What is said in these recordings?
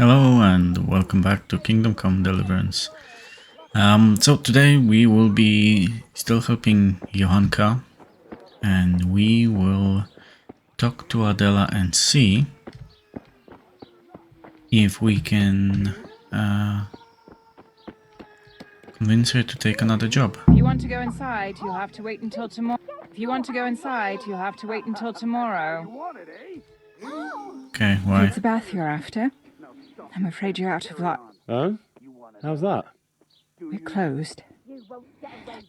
Hello and welcome back to Kingdom Come Deliverance. So today we will be still helping Johanka, and we will talk to Adela and see if we can convince her to take another job. If you want to go inside, you'll have to wait until tomorrow. Okay, why? It's a bath you're after. I'm afraid you're out of luck. Oh? How's that? We're closed.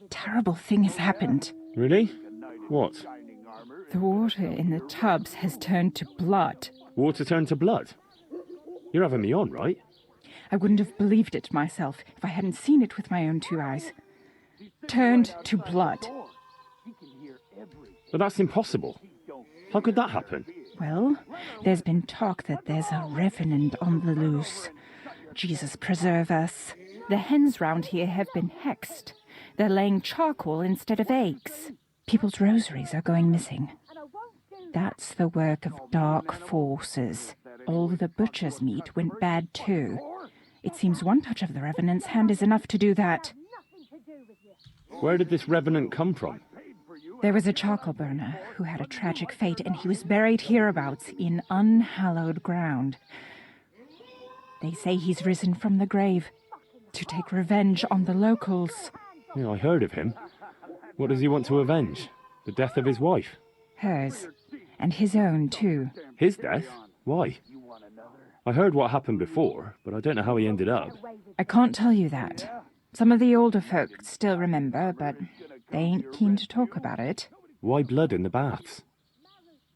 Terrible thing has happened. Really? What? The water in the tubs has turned to blood. Water turned to blood? You're having me on, right? I wouldn't have believed it myself if I hadn't seen it with my own two eyes. Turned to blood. But that's impossible. How could that happen? Well, there's been talk that there's a revenant on the loose. Jesus preserve us. The hens round here have been hexed. They're laying charcoal instead of eggs. People's rosaries are going missing. That's the work of dark forces. All the butcher's meat went bad too. It seems one touch of the revenant's hand is enough to do that. Where did this revenant come from? There was a charcoal burner who had a tragic fate, and he was buried hereabouts in unhallowed ground. They say he's risen from the grave to take revenge on the locals. Yeah, I heard of him. What does he want to avenge? The death of his wife? Hers. And his own, too. His death? Why? I heard what happened before, but I don't know how he ended up. I can't tell you that. Some of the older folk still remember, but they ain't keen to talk about it. Why blood in the baths?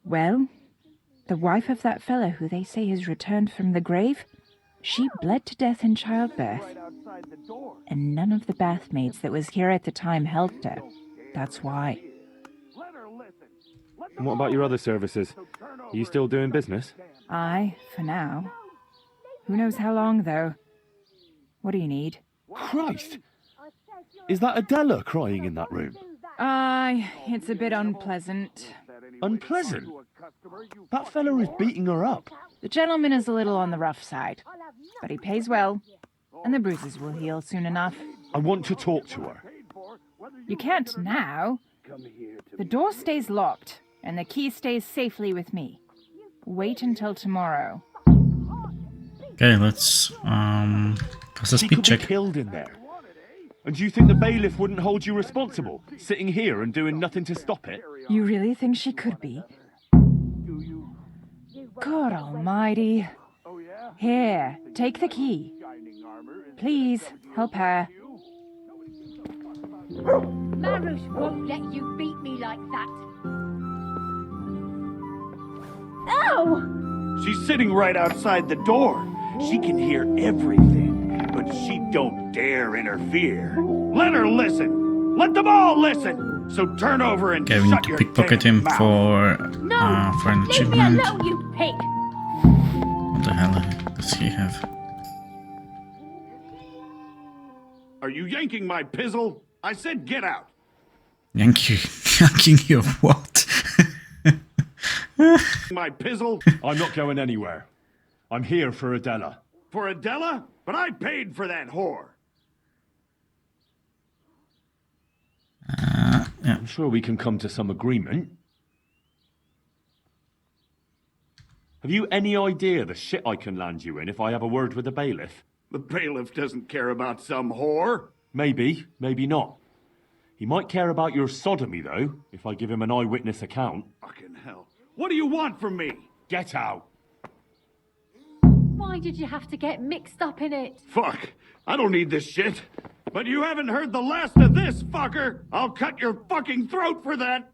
Well, the wife of that fellow who they say has returned from the grave, she bled to death in childbirth. And none of the bathmaids that was here at the time helped her. That's why. And what about your other services? Are you still doing business? Aye, for now. Who knows how long, though? What do you need? Christ! Is that Adela crying in that room? Aye, it's a bit unpleasant. Unpleasant? That fellow is beating her up. The gentleman is a little on the rough side, but he pays well, and the bruises will heal soon enough. I want to talk to her. You can't now. The door stays locked, and the key stays safely with me. Wait until tomorrow. Okay, let's a She speed could check. be killed in there. And do you think the bailiff wouldn't hold you responsible, sitting here and doing nothing to stop it? You really think she could be? God almighty. Here, take the key. Please, help her. Marush won't let you beat me like that. Ow! She's sitting right outside the door. She can hear everything, but she don't dare interfere. Let her listen. Let them all listen. So turn over and Okay, we need shut to your pickpocket damn him mouth. for an Leave me achievement. alone, you pig! What the hell does he have? Are you yanking my pizzle? I said get out. Yanking you what? My pizzle? I'm not going anywhere. I'm here for Adela. For Adela? But I paid for that whore. Yeah. I'm sure we can come to some agreement. Have you any idea the shit I can land you in if I have a word with the bailiff? The bailiff doesn't care about some whore. Maybe, maybe not. He might care about your sodomy, though, if I give him an eyewitness account. Fucking hell. What do you want from me? Get out! Why did you have to get mixed up in it? Fuck. I don't need this shit. But you haven't heard the last of this, fucker. I'll cut your fucking throat for that.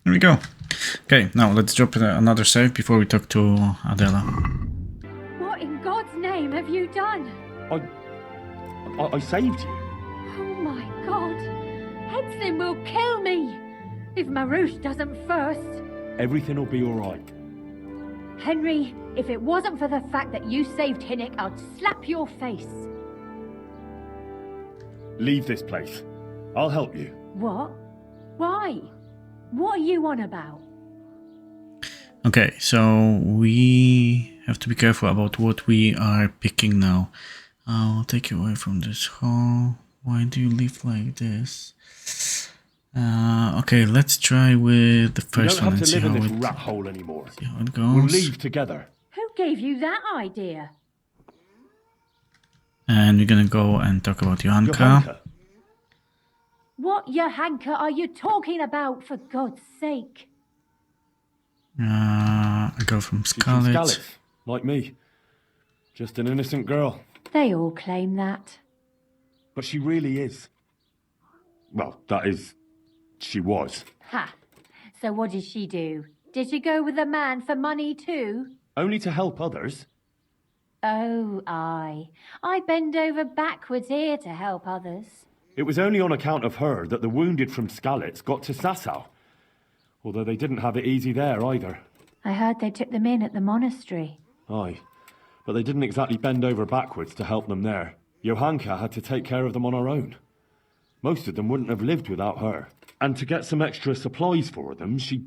Here we go. Okay, now let's drop another save before we talk to Adela. What in God's name have you done? I saved you. Oh my God! Hedson will kill me! If Marush doesn't first. Everything will be alright. Henry, if it wasn't for the fact that you saved Hinnick, I'd slap your face. Leave this place. I'll help you. What? Why? What are you on about? Okay, so we have to be careful about what we are picking now. I'll take you away from this hall. Why do you live like this? Okay, let's try with the You first don't one have and to see live in how this it, rat hole anymore. see how it We'll goes. leave together. Who gave you that idea? And we're gonna go and talk about Johanka. Johanka. What Johanka are you talking about, for God's sake? A girl from She's from Scarlet. Skalitz, like me. Just an innocent girl. They all claim that. But she really is. Well, that is... she was. Ha! So what did she do? Did she go with a man for money too? Only to help others. Oh, I bend over backwards here to help others. It was only on account of her that the wounded from Skalitz got to Sasau. Although they didn't have it easy there either. I heard they took them in at the monastery. Aye. But they didn't exactly bend over backwards to help them there. Johanka had to take care of them on her own. Most of them wouldn't have lived without her. And to get some extra supplies for them, she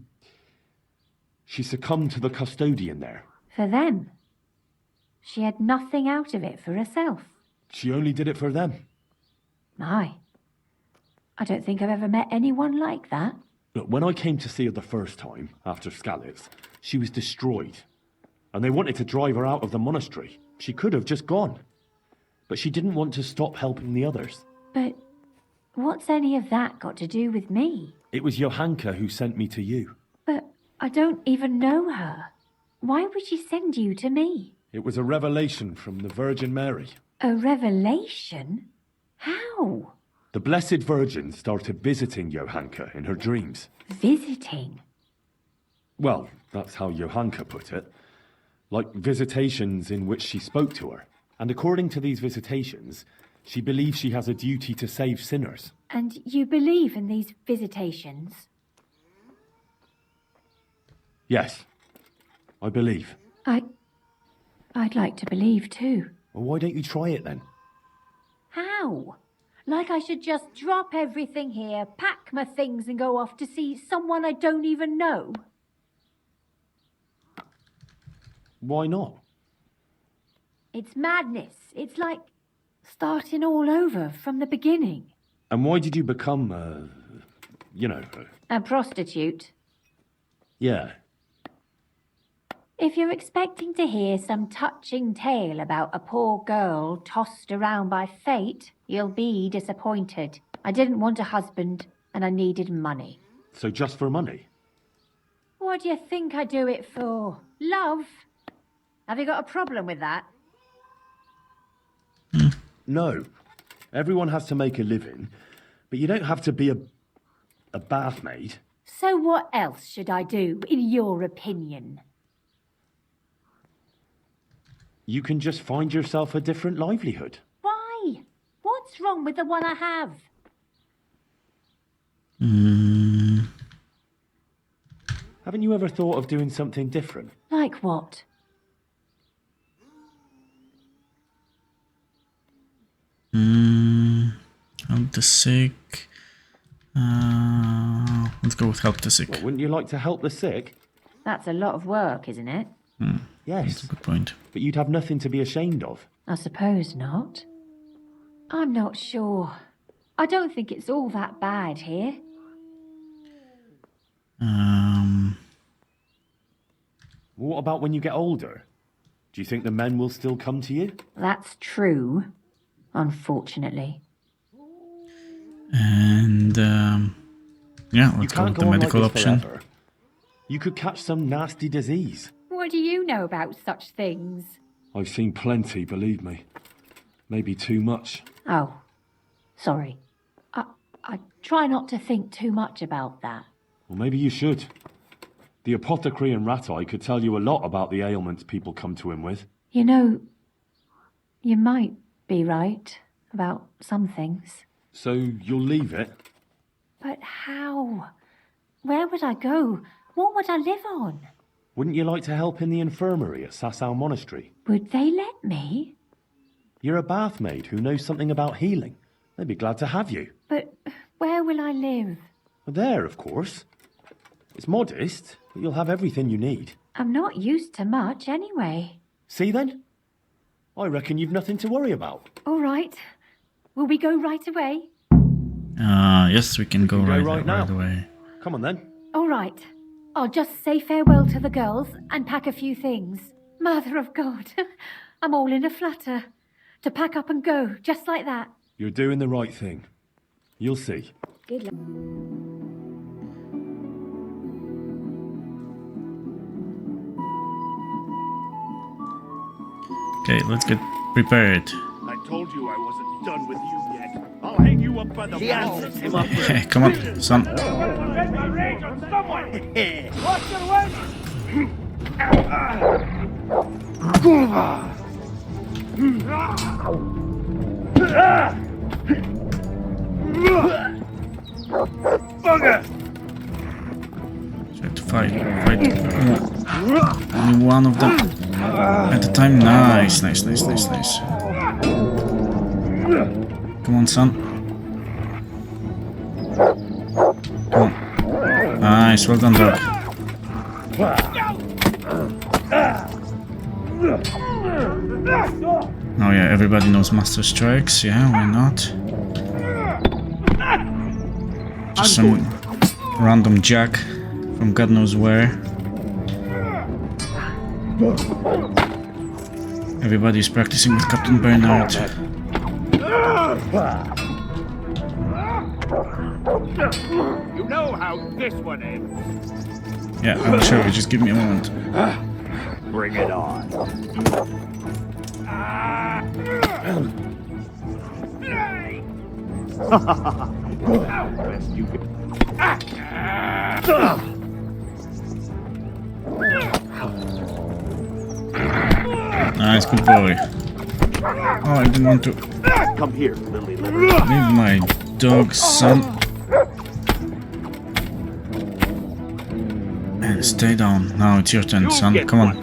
succumbed to the custodian there. For them? She had nothing out of it for herself. She only did it for them. My. I don't think I've ever met anyone like that. Look, when I came to see her the first time, after Skalitz, she was destroyed. And they wanted to drive her out of the monastery. She could have just gone. But she didn't want to stop helping the others. But what's any of that got to do with me? It was Johanka who sent me to you. But I don't even know her. Why would she send you to me? It was a revelation from the Virgin Mary. A revelation? How? The Blessed Virgin started visiting Johanka in her dreams. Visiting? Well, that's how Johanka put it. Like visitations in which she spoke to her. And according to these visitations, she believes she has a duty to save sinners. And you believe in these visitations? Yes, I believe. I'd like to believe too. Well, why don't you try it then? How? Like I should just drop everything here, pack my things and go off to see someone I don't even know? Why not? It's madness. It's like starting all over from the beginning. And why did you become, A prostitute. yeah. If you're expecting to hear some touching tale about a poor girl tossed around by fate, you'll be disappointed. I didn't want a husband, and I needed money. So just for money? What do you think I do it for? Love? Have you got a problem with that? No. Everyone has to make a living, but you don't have to be a bathmaid. So what else should I do, in your opinion? You can just find yourself a different livelihood. Why? What's wrong with the one I have? Haven't you ever thought of doing something different? Like what? Help the sick. Let's go with help the sick. Well, wouldn't you like to help the sick? That's a lot of work, isn't it? Yes, That's a good point. but you'd have nothing to be ashamed of. I suppose not. I'm not sure. I don't think it's all that bad here. What about when you get older? Do you think the men will still come to you? That's true, unfortunately. And yeah, You let's go can't with the go on medical like this option. forever. You could catch some nasty disease. What do you know about such things? I've seen plenty, believe me. Maybe too much. Oh, sorry. I try not to think too much about that. Well, maybe you should. The apothecary in Ratai could tell you a lot about the ailments people come to him with. You know, you might be right about some things. So you'll leave it? But how? Where would I go? What would I live on? Wouldn't you like to help in the infirmary at Sasau Monastery? Would they let me? You're a bathmaid who knows something about healing. They'd be glad to have you. But where will I live? There, of course. It's modest, but you'll have everything you need. I'm not used to much anyway. See then? I reckon you've nothing to worry about. All right. Will we go right away? Yes, we can go right now. away. Come on then. All right. I'll just say farewell to the girls and pack a few things. Mother of God, I'm all in a flutter. To pack up and go, just like that. You're doing the right thing. You'll see. Good luck. Okay, let's get prepared. I told you I wasn't done with you yet. I'll hang you up by the balls. Okay, come on, son. Bugger! Try to fight. Only one of them at a time. Nice. Come on, son. Come on. Nice, well done, dog. Oh yeah, everybody knows Master Strikes. Yeah, why not? Just some random jack from God knows where. Everybody's practicing with Captain Burnout. You know how this one ends. Yeah, I will show you. Just give me a moment. Bring it on. Best you can. Nice, good boy. Oh, I didn't want to Come here, Lily. leave my dog, son. And stay down. Now it's your turn, son. Come on.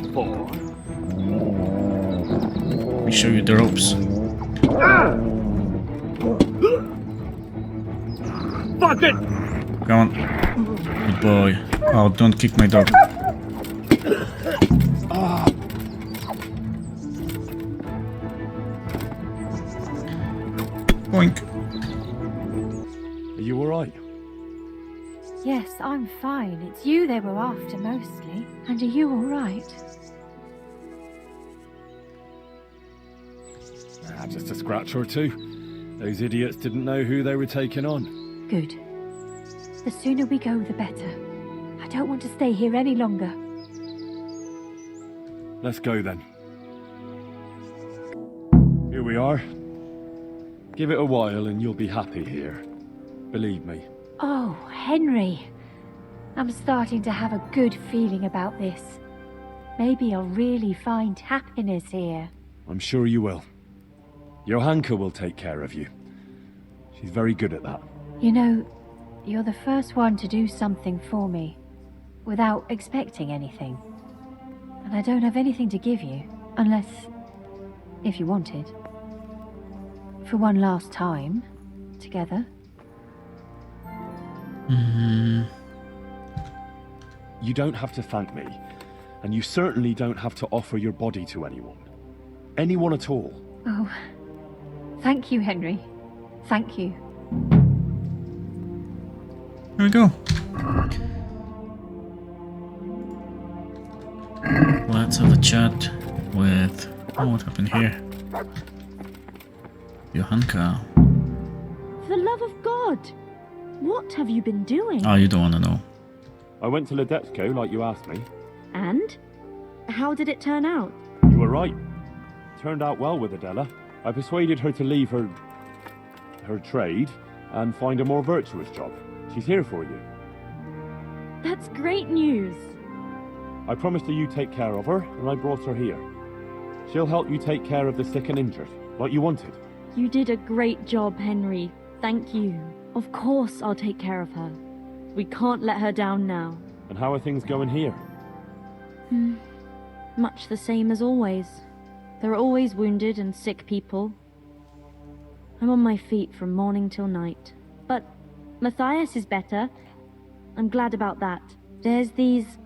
Let me show you the ropes. Fuck it! Come on. Good boy. Oh, don't kick my dog. Boink. Are you alright? Yes, I'm fine. It's you they were after mostly. And are you all right? Just a scratch or two. Those idiots didn't know who they were taking on. Good. The sooner we go, the better. I don't want to stay here any longer. Let's go then. Here we are. Give it a while and you'll be happy here. Believe me. Oh, Henry. I'm starting to have a good feeling about this. Maybe I'll really find happiness here. I'm sure you will. Johanka will take care of you. She's very good at that. You know, you're the first one to do something for me without expecting anything. And I don't have anything to give you, unless if you wanted. For one last time, together. You don't have to thank me, and you certainly don't have to offer your body to anyone. Anyone at all. Oh, thank you, Henry. Thank you. Here we go. Let's have a chat with... Oh, what happened here? Johanka. For the love of God! What have you been doing? Oh, you don't want to know. I went to Ledetsko like you asked me. And? How did it turn out? You were right. Turned out well with Adela. I persuaded her to leave her trade and find a more virtuous job. She's here for you. That's great news. I promised her you take care of her, and I brought her here. She'll help you take care of the sick and injured, like you wanted. You did a great job, Henry. Thank you. Of course I'll take care of her. We can't let her down now. And how are things going here? Much the same as always. There are always wounded and sick people. I'm on my feet from morning till night. But Matthias is better. I'm glad about that. There's these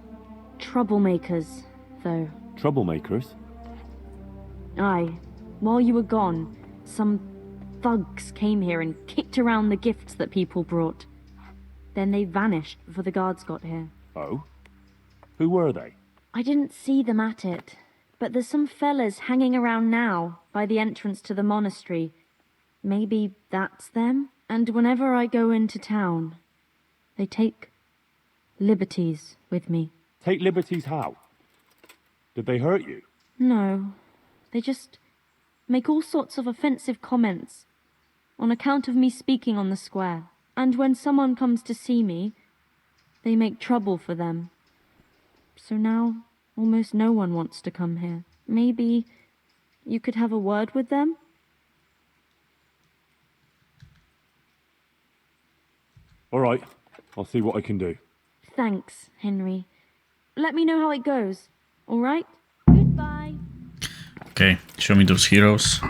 troublemakers, though. Troublemakers? Aye. While you were gone, some thugs came here and kicked around the gifts that people brought. Then they vanished before the guards got here. Oh? Who were they? I didn't see them at it, but there's some fellas hanging around now by the entrance to the monastery. Maybe that's them? And whenever I go into town, they take liberties with me. Take liberties how? Did they hurt you? No, they just make all sorts of offensive comments on account of me speaking on the square. And when someone comes to see me, they make trouble for them. So now, almost no one wants to come here. Maybe you could have a word with them? All right, I'll see what I can do. Thanks, Henry. Let me know how it goes, all right? Goodbye. Okay, show me those heroes.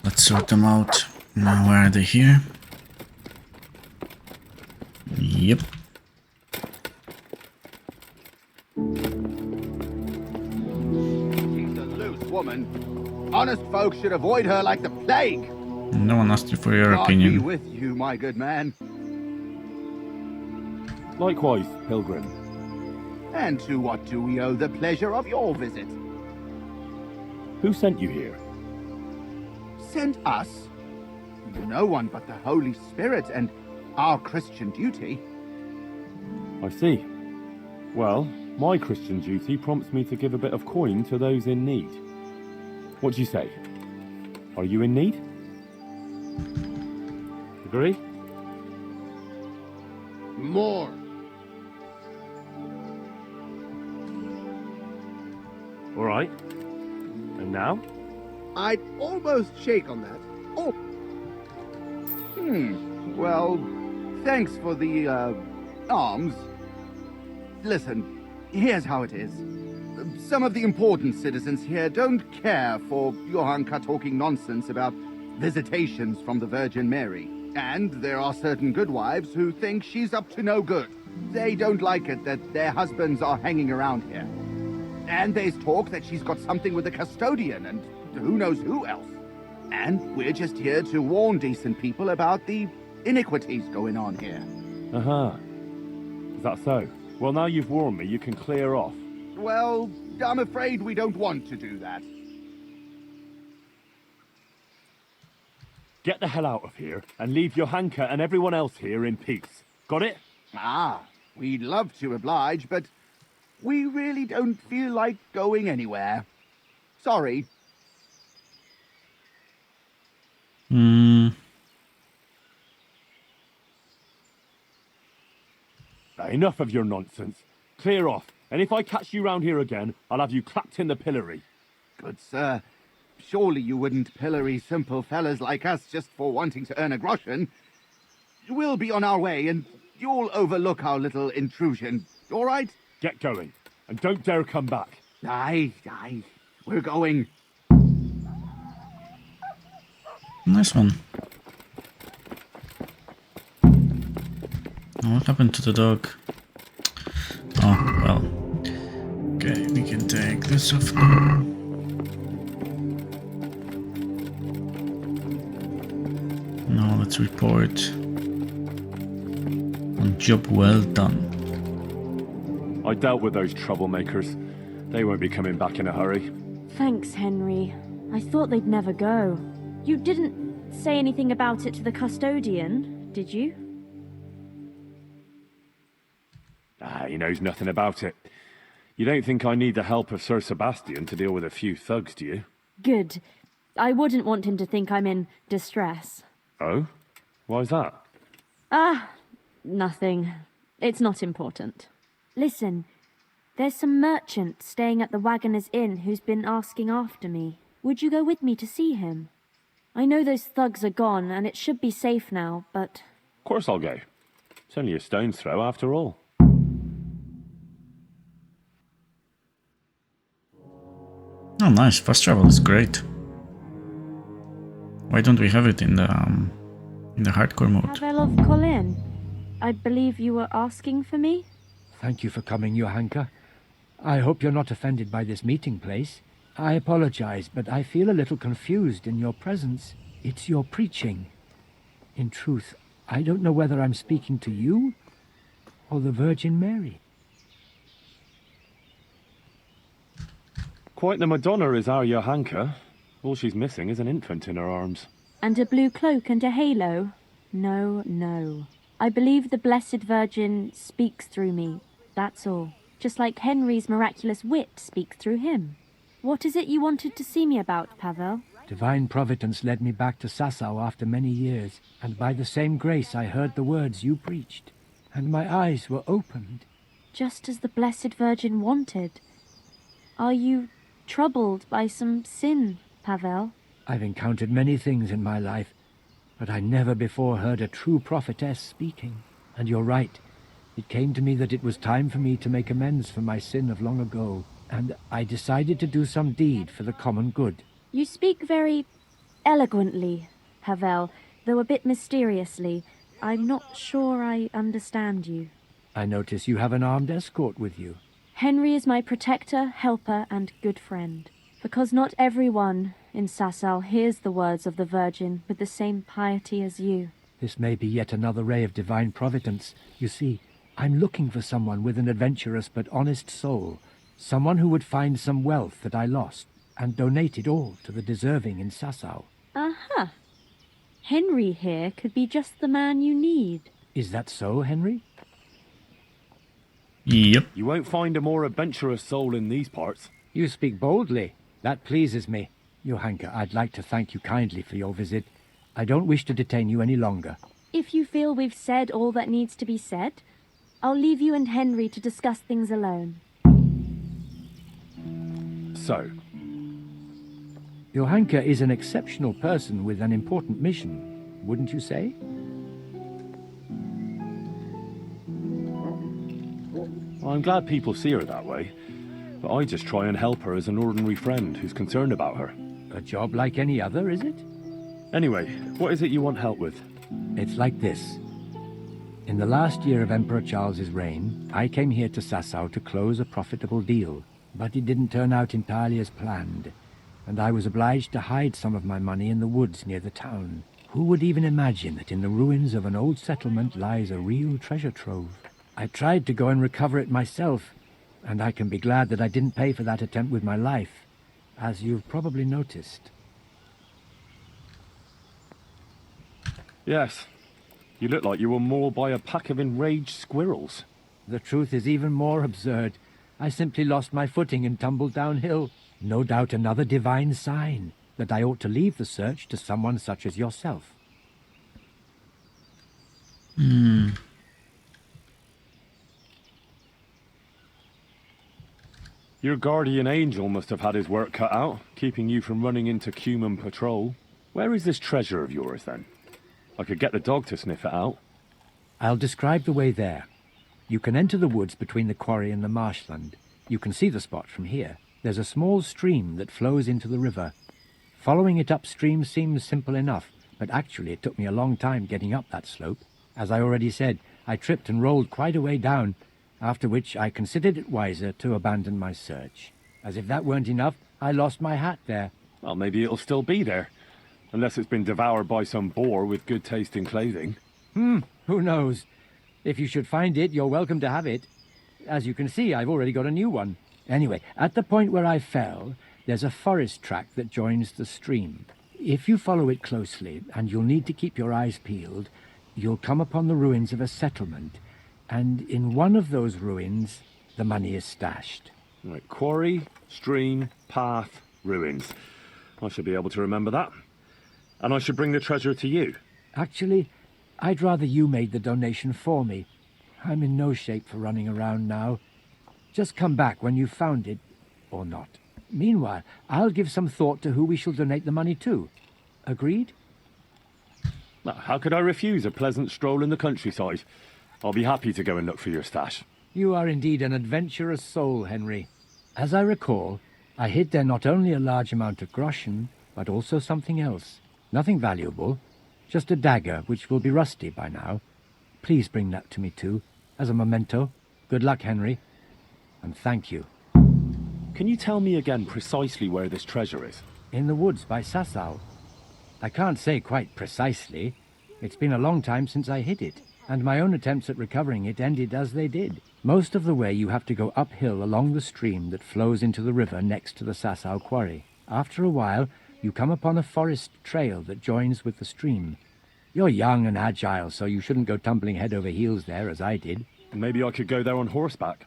Let's sort them out. Now, where are they here? Yep. She's a loose woman. Honest folk should avoid her like the plague. No one asked you for your God be opinion. with you, my good man. Likewise, Pilgrim. And to what do we owe the pleasure of your visit? Who sent you here? Sent us? No one but the Holy Spirit and our Christian duty. I see. Well, my Christian duty prompts me to give a bit of coin to those in need. What do you say? Are you in need? Agree? More. All right. And now? I'd almost shake on that. Oh. Well, thanks for the, alms. Listen, here's how it is. Some of the important citizens here don't care for Johanka talking nonsense about visitations from the Virgin Mary. And there are certain good wives who think she's up to no good. They don't like it that their husbands are hanging around here. And there's talk that she's got something with the custodian and who knows who else. And we're just here to warn decent people about the iniquities going on here. Uh-huh. Is that so? Well, now you've warned me, you can clear off. Well, I'm afraid we don't want to do that. Get the hell out of here and leave Johanka and everyone else here in peace. Got it? Ah, we'd love to oblige, but we really don't feel like going anywhere. Sorry. Enough of your nonsense. Clear off, and if I catch you round here again, I'll have you clapped in the pillory. Good sir, surely you wouldn't pillory simple fellas like us just for wanting to earn a groschen. We'll be on our way, and you'll overlook our little intrusion, all right? Get going, and don't dare come back. Aye, we're going. Nice one. What happened to the dog? Oh, well. Okay, we can take this off now. Now let's report on job well done. I dealt with those troublemakers. They won't be coming back in a hurry. Thanks, Henry. I thought they'd never go. You didn't say anything about it to the custodian, did you? He knows nothing about it. You don't think I need the help of Sir Sebastian to deal with a few thugs, do you? Good. I wouldn't want him to think I'm in distress. Oh? Why's that? Nothing. It's not important. Listen, there's some merchant staying at the Wagoner's Inn who's been asking after me. Would you go with me to see him? I know those thugs are gone, and it should be safe now, but... Of course I'll go. It's only a stone's throw after all. Oh, nice. Fast travel is great. Why don't we have it in the in the hardcore mode. Pavel of Colin, I believe you were asking for me? Thank you for coming, Johanka. I hope you're not offended by this meeting place. I apologize, but I feel a little confused in your presence. It's your preaching. In truth, I don't know whether I'm speaking to you or the Virgin Mary. Quite the Madonna is our Johanka. All she's missing is an infant in her arms. And a blue cloak and a halo? No, no. I believe the Blessed Virgin speaks through me, that's all. Just like Henry's miraculous wit speaks through him. What is it you wanted to see me about, Pavel? Divine Providence led me back to Sasau after many years, and by the same grace I heard the words you preached, and my eyes were opened. Just as the Blessed Virgin wanted. Are you troubled by some sin, Pavel? I've encountered many things in my life, but I never before heard a true prophetess speaking. And you're right. It came to me that it was time for me to make amends for my sin of long ago, and I decided to do some deed for the common good. You speak very eloquently, Pavel, though a bit mysteriously. I'm not sure I understand you. I notice you have an armed escort with you. Henry is my protector, helper, and good friend. Because not everyone in Sasau hears the words of the Virgin with the same piety as you. This may be yet another ray of divine providence. You see, I'm looking for someone with an adventurous but honest soul. Someone who would find some wealth that I lost and donate it all to the deserving in Sasau. Aha! Henry here could be just the man you need. Is that so, Henry? Yep. You won't find a more adventurous soul in these parts. You speak boldly. That pleases me. Johanka, I'd like to thank you kindly for your visit. I don't wish to detain you any longer. If you feel we've said all that needs to be said, I'll leave you and Henry to discuss things alone. So, Johanka is an exceptional person with an important mission, wouldn't you say? I'm glad people see her that way, but I just try and help her as an ordinary friend who's concerned about her. A job like any other, is it? Anyway, what is it you want help with? It's like this. In the last year of Emperor Charles's reign, I came here to Sasau to close a profitable deal, but it didn't turn out entirely as planned, and I was obliged to hide some of my money in the woods near the town. Who would even imagine that in the ruins of an old settlement lies a real treasure trove? I tried to go and recover it myself, and I can be glad that I didn't pay for that attempt with my life, as you've probably noticed. Yes. You look like you were mauled by a pack of enraged squirrels. The truth is even more absurd. I simply lost my footing and tumbled downhill. No doubt another divine sign that I ought to leave the search to someone such as yourself. Your guardian angel must have had his work cut out, keeping you from running into Cuman patrol. Where is this treasure of yours, then? I could get the dog to sniff it out. I'll describe the way there. You can enter the woods between the quarry and the marshland. You can see the spot from here. There's a small stream that flows into the river. Following it upstream seems simple enough, but actually it took me a long time getting up that slope. As I already said, I tripped and rolled quite a way down, after which I considered it wiser to abandon my search. As if that weren't enough, I lost my hat there. Well, maybe it'll still be there. Unless it's been devoured by some boar with good-tasting clothing. Who knows? If you should find it, you're welcome to have it. As you can see, I've already got a new one. Anyway, at the point where I fell, there's a forest track that joins the stream. If you follow it closely, and you'll need to keep your eyes peeled, you'll come upon the ruins of a settlement, and in one of those ruins, the money is stashed. Right, quarry, stream, path, ruins. I should be able to remember that. And I should bring the treasure to you. Actually, I'd rather you made the donation for me. I'm in no shape for running around now. Just come back when you've found it, or not. Meanwhile, I'll give some thought to who we shall donate the money to. Agreed? Now, how could I refuse a pleasant stroll in the countryside? I'll be happy to go and look for your stash. You are indeed an adventurous soul, Henry. As I recall, I hid there not only a large amount of groschen, but also something else. Nothing valuable, Just a dagger, which will be rusty by now. Please bring that to me too, as a memento. Good luck, Henry. And thank you. Can you tell me again precisely where this treasure is? In the woods by Sasau. I can't say quite precisely. It's been a long time since I hid it, and my own attempts at recovering it ended as they did. Most of the way you have to go uphill along the stream that flows into the river next to the Sasau quarry. After a while, you come upon a forest trail that joins with the stream. You're young and agile, so you shouldn't go tumbling head over heels there as I did. Maybe I could go there on horseback.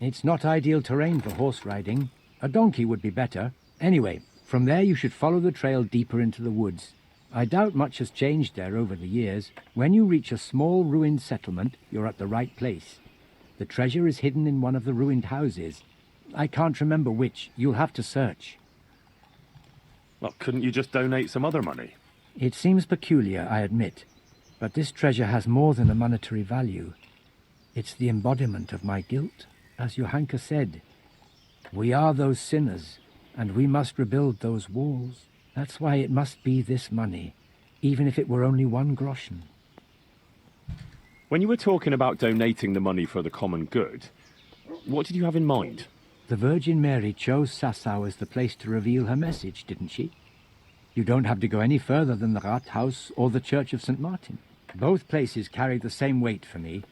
It's not ideal terrain for horse riding. A donkey would be better. Anyway, from there you should follow the trail deeper into the woods. I doubt much has changed there over the years. When you reach a small ruined settlement, you're at the right place. The treasure is hidden in one of the ruined houses. I can't remember which. You'll have to search. Well, couldn't you just donate some other money? It seems peculiar, I admit, but this treasure has more than a monetary value. It's the embodiment of my guilt, as Johanka said. We are those sinners, and we must rebuild those walls. That's why it must be this money, even if it were only 1 groschen. When you were talking about donating the money for the common good, what did you have in mind? The Virgin Mary chose Sasau as the place to reveal her message, didn't she? You don't have to go any further than the Rathaus or the Church of St. Martin. Both places carry the same weight for me.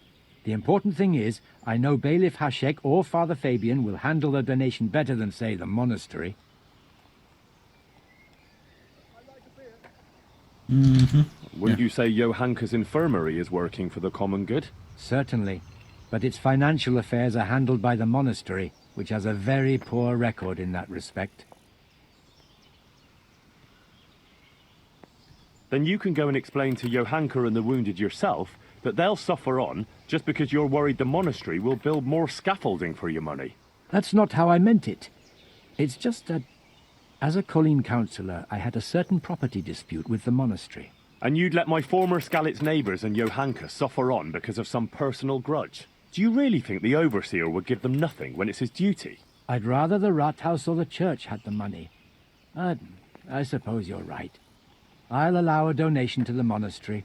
The important thing is, I know Bailiff Hašek or Father Fabian will handle the donation better than, say, the monastery. Wouldn't you say Johanka's infirmary is working for the common good? Certainly, but its financial affairs are handled by the monastery, which has a very poor record in that respect. Then you can go and explain to Johanka and the wounded yourself that they'll suffer on just because you're worried the monastery will build more scaffolding for your money. That's not how I meant it. It's just that, as a Colleen councillor, I had a certain property dispute with the monastery. And you'd let my former Skalitz neighbours and Johanka suffer on because of some personal grudge? Do you really think the overseer would give them nothing when it's his duty? I'd rather the Rathaus or the church had the money. I suppose you're right. I'll allow a donation to the monastery.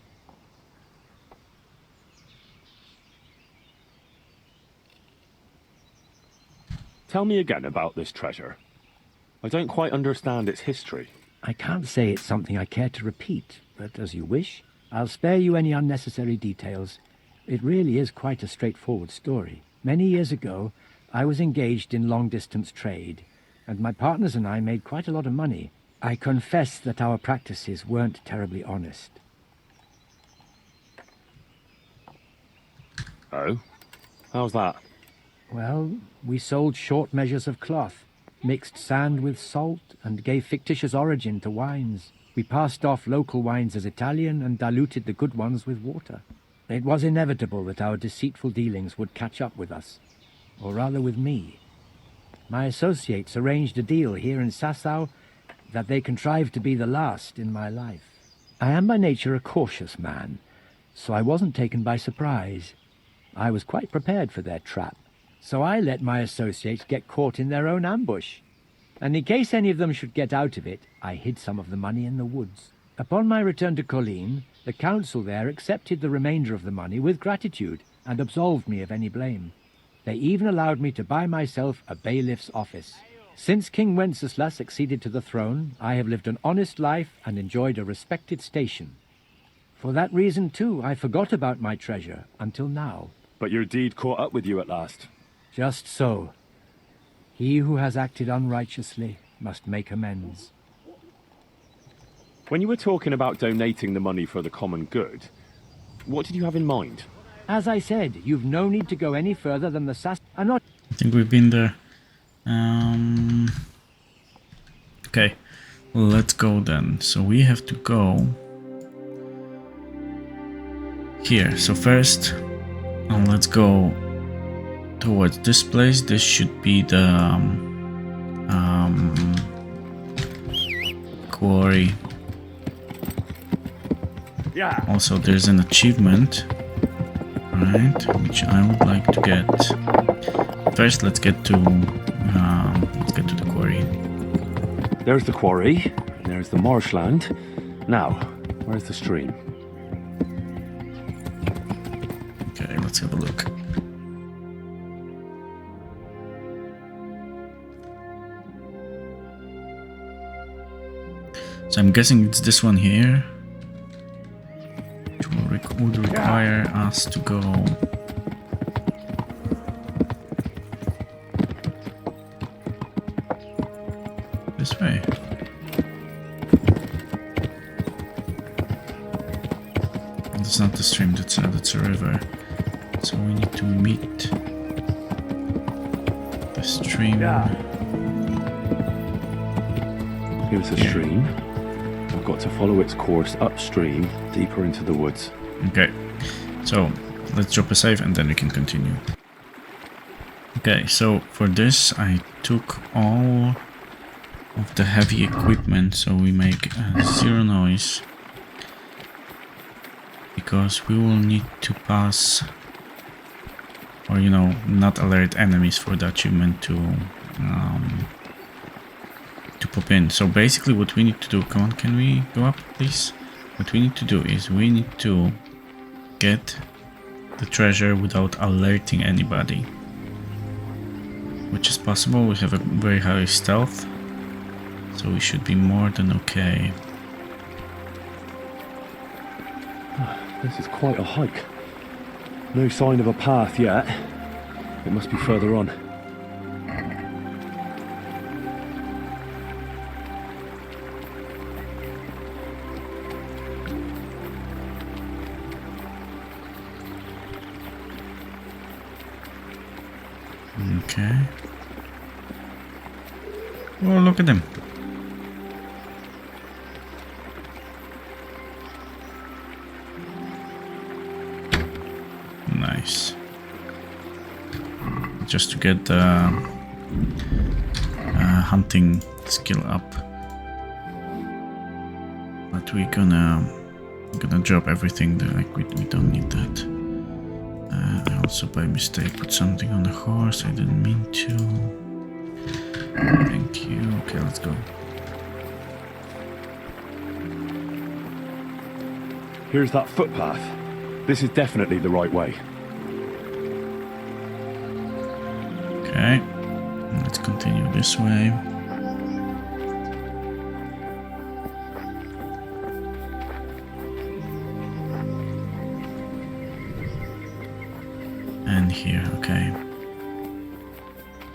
Tell me again about this treasure. I don't quite understand its history. I can't say it's something I care to repeat, but as you wish, I'll spare you any unnecessary details. It really is quite a straightforward story. Many years ago, I was engaged in long-distance trade, and my partners and I made quite a lot of money. I confess that our practices weren't terribly honest. Oh? How's that? Well, we sold short measures of cloth, mixed sand with salt, and gave fictitious origin to wines. We passed off local wines as Italian and diluted the good ones with water. It was inevitable that our deceitful dealings would catch up with us, or rather with me. My associates arranged a deal here in Sasau that they contrived to be the last in my life. I am by nature a cautious man, so I wasn't taken by surprise. I was quite prepared for their trap. So I let my associates get caught in their own ambush. And in case any of them should get out of it, I hid some of the money in the woods. Upon my return to Colleen, the council there accepted the remainder of the money with gratitude and absolved me of any blame. They even allowed me to buy myself a bailiff's office. Since King Wenceslas succeeded to the throne, I have lived an honest life and enjoyed a respected station. For that reason, too, I forgot about my treasure until now. But your deed caught up with you at last. Just so. He who has acted unrighteously must make amends. When you were talking about donating the money for the common good, what did you have in mind? As I said, you've no need to go any further than the I'm not... I think we've been there. Okay, let's go then. So we have to go here. So first, let's go towards this place. This should be the quarry. Yeah. Also, there's an achievement, right, which I would like to get. First, let's get to the quarry. There's the quarry. There's the marshland. Now, where's the stream? let's have a look. So I'm guessing it's this one here, which would require us to go this way. That's not the stream, that's a river. So we need to meet the stream. Here's a stream. I've got to follow its course upstream, deeper into the woods. Okay, so let's drop a save and then we can continue. Okay, so for this I took all of the heavy equipment so we make zero noise, because we will need to pass, or you know, not alert enemies for the achievement to pop in. So basically what we need to do, come on, can we go up please? What we need to do is we need to get the treasure without alerting anybody, which is possible. We have a very high stealth, so we should be more than okay. This is quite a hike. No sign of a path yet. It must be further on. Okay. Oh, look at them. Nice. Just to get the hunting skill up. But we're gonna drop everything there, like we don't need that. I also by mistake put something on the horse, I didn't mean to. Thank you. Okay, let's go. Here's that footpath. This is definitely the right way. Okay, let's continue this way. And here, okay.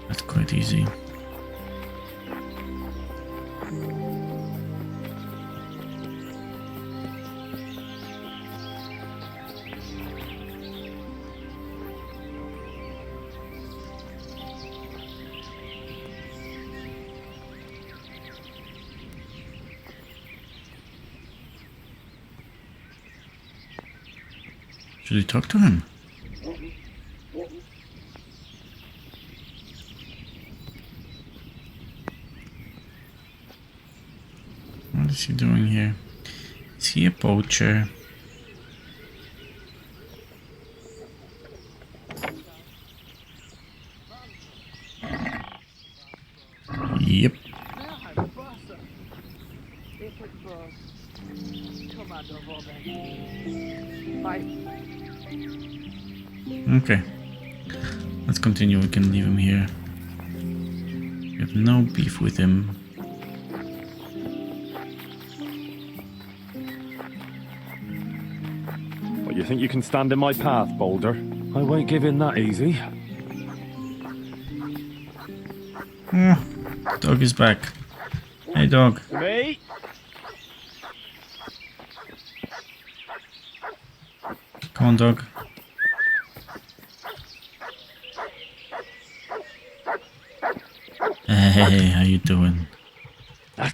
That's quite easy. Should we talk to him? What is he doing here? Is he a poacher? Yep. Okay. Let's continue. We can leave him here. We have no beef with him. What, you think you can stand in my path, Boulder? I won't give in that easy. Dog is back. Hey, dog. Me? Come on, dog. Hey, how you doing? Have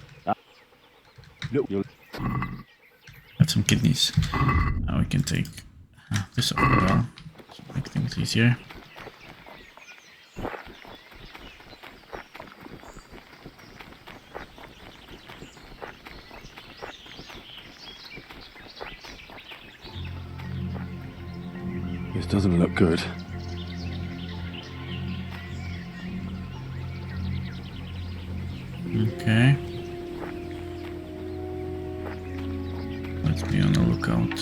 some kidneys. Now we can take this over well. To make things easier. This doesn't look good. Okay. Let's be on the lookout.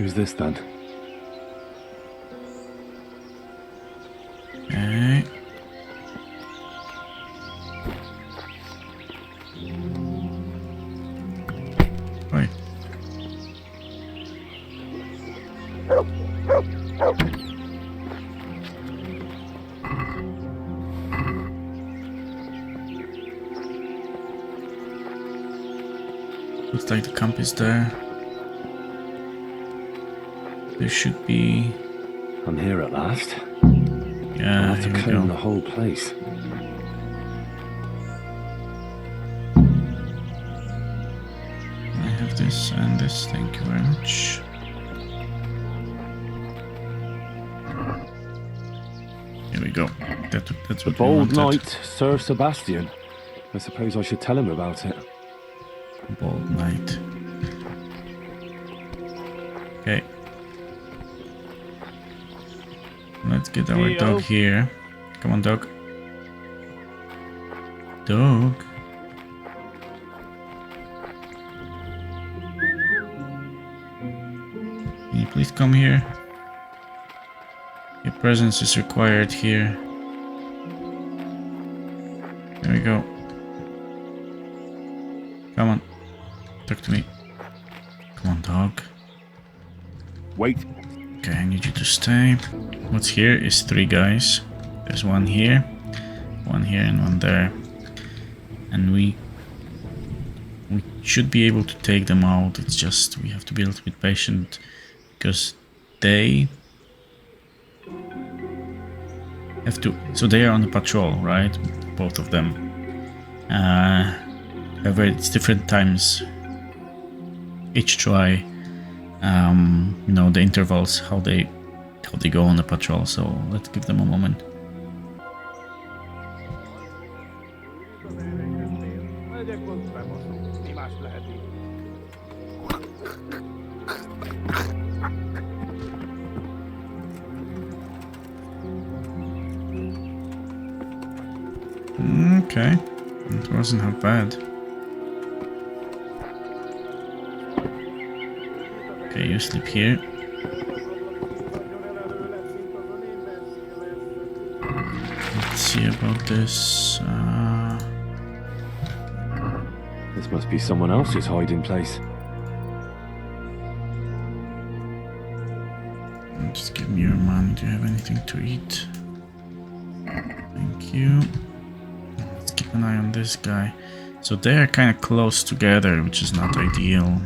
Who's this then? Okay. Oi. Looks like the camp is there. There should be. I'm here at last. Yeah, I'll have here to we clean go. the whole place. I have this and this. Thank you very much. Here we go. That's The what we bold wanted. knight, Sir Sebastian. I suppose I should tell him about it. Bold knight. Okay. Let's get our dog here. Come on, dog. Dog. Can you please come here? Your presence is required here. There we go. Come on. Talk to me. Come on, dog. Wait. Okay, I need you to stay. What's here is 3 guys. There's one here, and one there. And we should be able to take them out. It's just we have to be a little bit patient because they have to. So they are on the patrol, right? Both of them. However, it's different times. Each try. You know, the intervals, how they go on the patrol, so let's give them a moment. Okay, it wasn't half bad. Okay, you sleep here. Let's see about this. This must be someone else's hiding place. Just give me your money. Do you have anything to eat? Thank you. Let's keep an eye on this guy. So they are kind of close together, which is not ideal.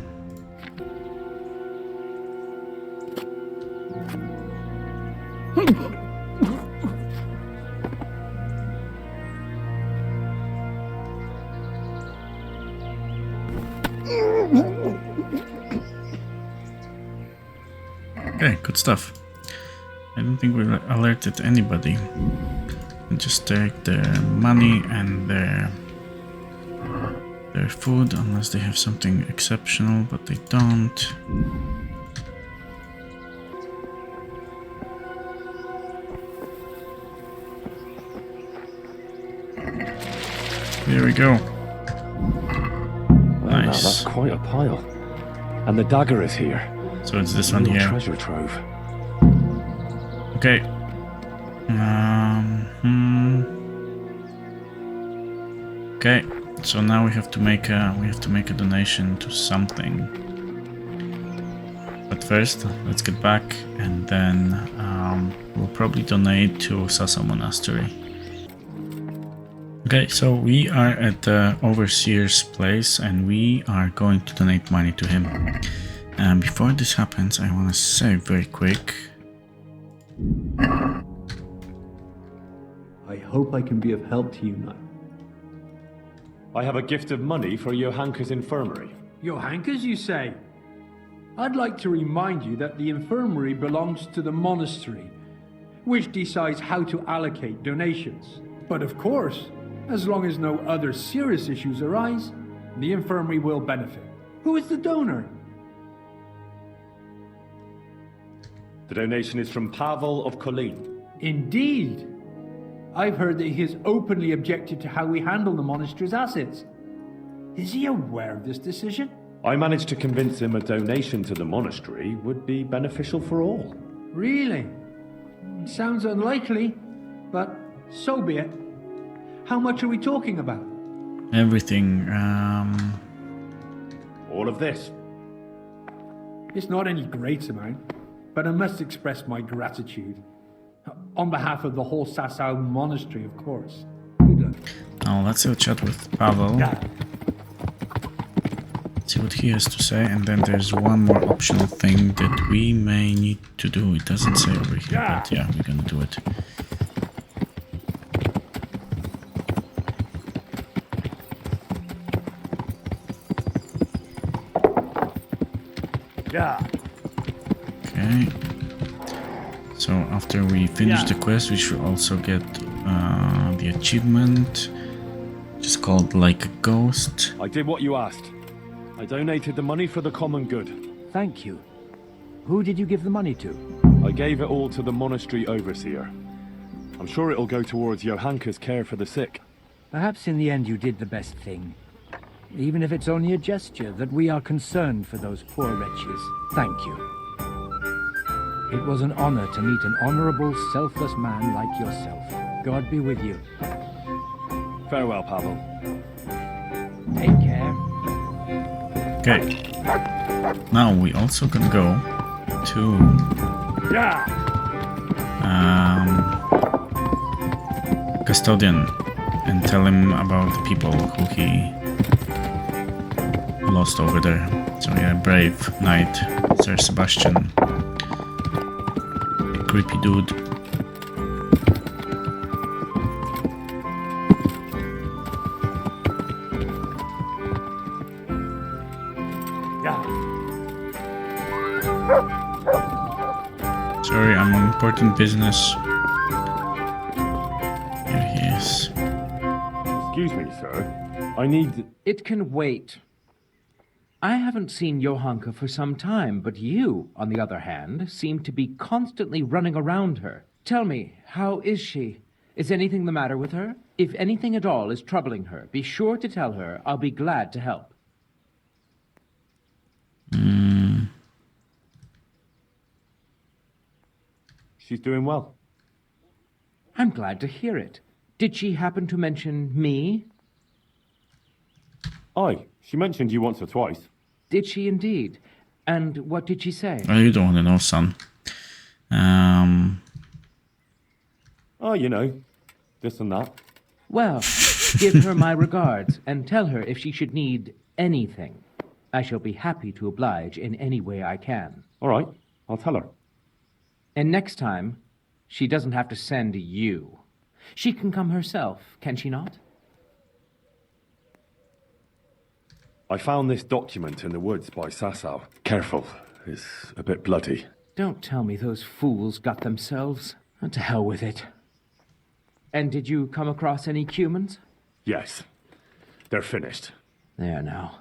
Okay, good stuff. I don't think we alerted anybody. We just take their money and their food, unless they have something exceptional, but they don't. There we go. Wow, Nice. that's quite a pile. And the dagger is here. So it's this one Real here. treasure trove. Okay. Okay. So now we have to make a donation to something. But first, let's get back, and then we'll probably donate to Sasa Monastery. Okay, so we are at the overseer's place, and we are going to donate money to him. And before this happens, I want to say very quick. I hope I can be of help to you now. I have a gift of money for Johanka's infirmary. Johanka's, you say? I'd like to remind you that the infirmary belongs to the monastery, which decides how to allocate donations. But of course, as long as no other serious issues arise, the infirmary will benefit. Who is the donor? The donation is from Pavel of Kolin. Indeed. I've heard that he has openly objected to how we handle the monastery's assets. Is he aware of this decision? I managed to convince him a donation to the monastery would be beneficial for all. Really? Sounds unlikely, but so be it. How much are we talking about? Everything. All of this. It's not any great amount, but I must express my gratitude. On behalf of the whole Sasau monastery, of course. Good luck. Now let's have a chat with Pavel. See what he has to say, and then there's one more optional thing that we may need to do. It doesn't say over here, but yeah, we're gonna do it. Okay. So after we finish the quest, we should also get the achievement, which is called Like a Ghost. I did what you asked. I donated the money for the common good. Thank you. Who did you give the money to? I gave it all to the monastery overseer. I'm sure it'll go towards Johanka's care for the sick. Perhaps in the end you did the best thing. Even if it's only a gesture that we are concerned for those poor wretches. Thank you. It was an honor to meet an honorable, selfless man like yourself. God be with you. Farewell, Pavel. Take care. Okay. Now we also can go to custodian and tell him about the people who he lost over there. So yeah, brave knight, Sir Sebastian. A creepy dude. Sorry, I'm on important business. Here he is. Excuse me, sir. I need... It can wait. I haven't seen Johanka for some time, but you, on the other hand, seem to be constantly running around her. Tell me, how is she? Is anything the matter with her? If anything at all is troubling her, be sure to tell her. I'll be glad to help. She's doing well. I'm glad to hear it. Did she happen to mention me? Aye, she mentioned you once or twice. Did she indeed? And what did she say? Oh, you don't want to know, son. Oh, you know, this and that. Well, give her my regards and tell her if she should need anything. I shall be happy to oblige in any way I can. All right, I'll tell her. And next time, she doesn't have to send you. She can come herself, can she not? I found this document in the woods by Sasau. Careful, it's a bit bloody. Don't tell me those fools got themselves. Oh, to hell with it. And did you come across any Cumans? Yes, they're finished. There now.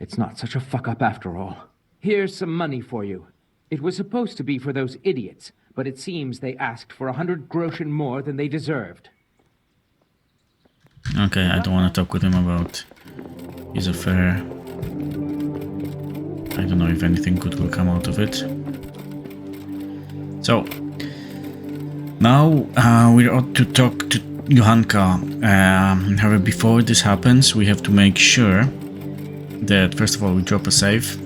It's not such a fuck-up after all. Here's some money for you. It was supposed to be for those idiots, but it seems they asked for 100 groschen more than they deserved. Okay, I don't want to talk with him about his affair. I don't know if anything good will come out of it. So, now we're out to talk to Johanka. However, before this happens, we have to make sure that first of all we drop a save,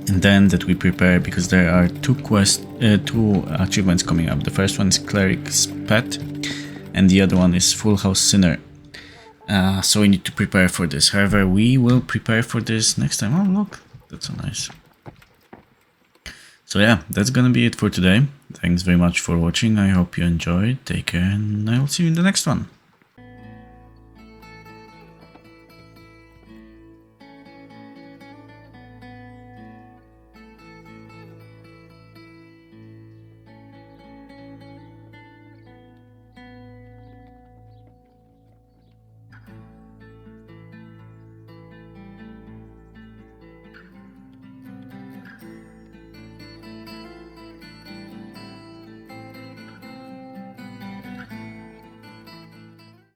and then that we prepare, because there are two achievements coming up. The first one is Cleric's Pet, and the other one is Full House Sinner. So we need to prepare for this. However, we will prepare for this next time. Oh, look, that's so nice. So yeah, that's gonna be it for today. Thanks very much for watching. I hope you enjoyed. Take care, and I will see you in the next one.